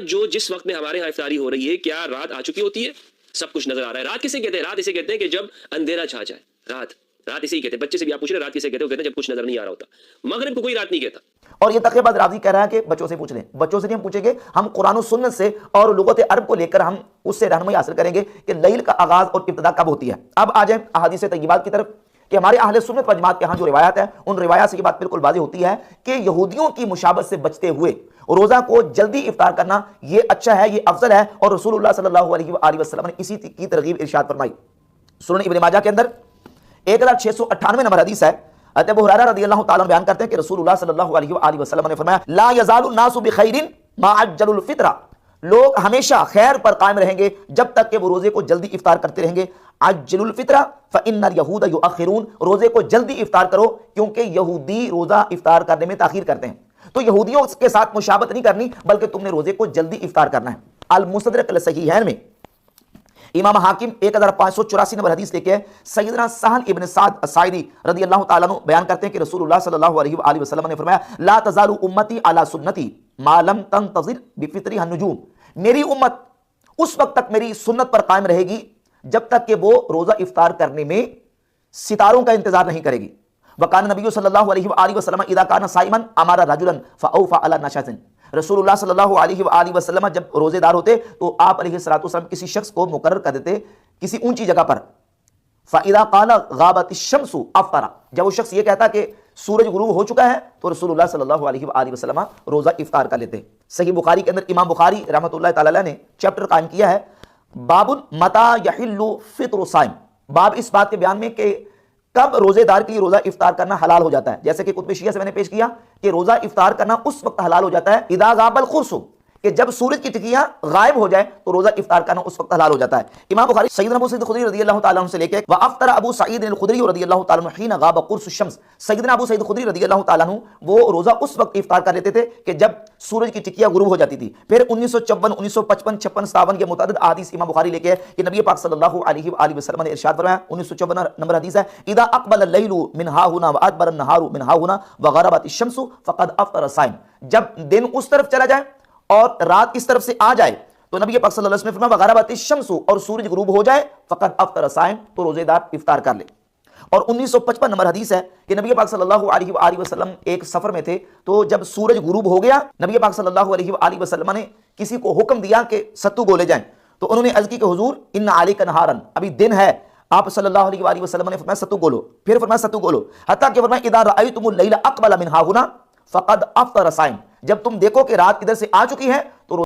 جو جس وقت میں ہمارے یہاں افطاری ہو رہی ہے کیا رات آ چکی ہوتی ہے؟ سب کچھ نظر آ رہا ہے. رات کسے کہتے ہیں؟ رات اسے کہتے ہیں کہ جب اندھیرا چھا جائے. رات اسے ہی کہتے ہیں. بچے سے بھی آپ پوچھ رہے ہیں رات کسے کہتے ہیں؟ وہ کہتے ہیں جب کچھ نظر نہیں آ رہا ہوتا. مغرب کو کوئی رات نہیں کہتا. اور یہ تقی بعد راضی کہہ رہا ہے کہ بچوں سے پوچھ لیں. بچوں سے نہیں ہم پوچھیں گے, ہم قرآن و سنت سے اور لغت عرب کو لے کر ہم اس سے رہنمائی حاصل کریں گے کہ لیل کا آغاز اور ابتدا کب ہوتی ہے. اب آ جائیں احادیث طیبات کی طرف کہ ہمارے اہل سنت و جماعت کے ہاں جو روایات ہیں ان روایات سے یہ بات بالکل واضح ہوتی ہے کہ یہودیوں کی مشابہت سے بچتے ہوئے روزہ کو جلدی افطار کرنا یہ اچھا ہے, یہ افضل ہے, اور رسول اللہ صلی اللہ علیہ وآلہ وسلم نے اسی کی ترغیب ارشاد فرمائی. سنن ابن ماجہ کے اندر 1698 نمبر حدیث ہے. حضرت ابو ہریرہ رضی اللہ تعالیٰ عنہ بیان کرتے ہیں کہ رسول اللہ صلی اللہ علیہ وآلہ وسلم نے فرمایا لا یزال الناس بخیر ما عجل الفطر, لوگ ہمیشہ خیر پر قائم رہیں گے جب تک کہ وہ روزے کو جلدی افطار کرتے رہیں گے. عجل الفطر فإن اليهود يؤخرون, روزے کو جلدی افطار کرو کیونکہ یہودی روزہ افطار کرنے میں تاخیر کرتے ہیں. تو یہودیوں کے ساتھ مشابہت نہیں کرنی بلکہ تم نے روزے کو جلدی افطار کرنا ہے. المستدرک الصحیحین میں امام حاکم 1584 نمبر حدیث لے کے سیدنا سہل ابن سعد الساعدی رضی اللہ تعالیٰ عنہ بیان کرتے ہیں کہ رسول اللہ صلی اللہ علیہ وآلہ وسلم نے فرمایا لا تزال امتی علی سنتی ما لم تنتظر بفطرها النجوم, میری امت اس وقت تک میری سنت پر قائم رہے گی جب تک کہ وہ روزہ افطار کرنے میں ستاروں کا انتظار نہیں کرے گی. وکان نبی صلی اللہ علیہ وآلہ وسلم اذا کان صائما امر رجلا فاوفى على نشاط, رسول اللہ صلی اللہ علیہ وآلہ وسلم جب روزے دار ہوتے تو آپ علیہ السلام کسی شخص کو مقرر کر دیتے کسی اونچی جگہ پر. فَإِذَا قَالَ غَابَتِ الشَّمْسُ أَفْطَرَ, جب وہ شخص یہ کہتا کہ سورج غروب ہو چکا ہے تو رسول اللہ صلی اللہ علیہ وآلہ وسلم روزہ افطار کر لیتے. صحیح بخاری کے اندر امام بخاری رحمۃ اللہ تعالی علیہ نے چیپٹر قائم کیا ہے باب متى يحل فطر الصائم, باب اس بات کے بیان میں کہ کب روزے دار کے لیے روزہ افطار کرنا حلال ہو جاتا ہے. جیسے کہ قطب شیعہ سے میں نے پیش کیا کہ روزہ افطار کرنا اس وقت حلال ہو جاتا ہے اذا غاب القرص, کہ جب سورج کی ٹکیاں غائب ہو جائیں تو روزہ افطار کرنا اس وقت حلال ہو جاتا ہے. امام بخاری سیدنا ابو سعید الخدری رضی اللہ تعالیٰ عنہ سے لے کے وافطر ابو سعید الخدری رضی اللہ تعالیٰ عنہ حين غاب قرص الشمس, سیدنا ابو سعید الخدری رضی اللہ تعالیٰ عنہ وہ روزہ اس وقت افطار کر لیتے تھے کہ جب سورج کی ٹکیاں غروب ہو جاتی تھی. پھر 1954 1955 56 57 کے متعدد احادیث امام بخاری لے کے کہ نبی پاک صلی اللہ علیہ وآلہ وسلم نے ارشاد فرمایا 1954 نمبر حدیث ہے اذا اقبل الليل من ها هنا وادبر النهار من ها هنا وغربت الشمس فقد افطر الصائم, جب دن اس طرف چلا جائے اور رات اس طرف سے آ جائے تو نبی پاک صلی اللہ علیہ وسلم نے فرمایا وغربت الشمس, اور سورج غروب ہو جائے فقد افطر الصائم, تو روزے دار افطار کر لے. اور 1955 نمبر حدیث ہے کہ نبی پاک صلی اللہ علیہ وآلہ وسلم ایک سفر میں تھے تو جب سورج غروب ہو گیا نبی پاک صلی اللہ علیہ وآلہ وسلم نے کسی کو حکم دیا کہ ستو گولے جائیں, تو انہوں نے عرض کی کہ حضور ان علیک نہارا, ابھی دن ہے. آپ صلی اللہ علیہ وآلہ وسلم نے فرمایا ستو گولو, پھر فرمایا ستو گولو, حتیٰ کہ فرمایا اذا رأیتم اللیل اقبل من ها هنا فقد افطر الصائم, جب تم دیکھو کہ رات ادھر سے آ چکی ہے تو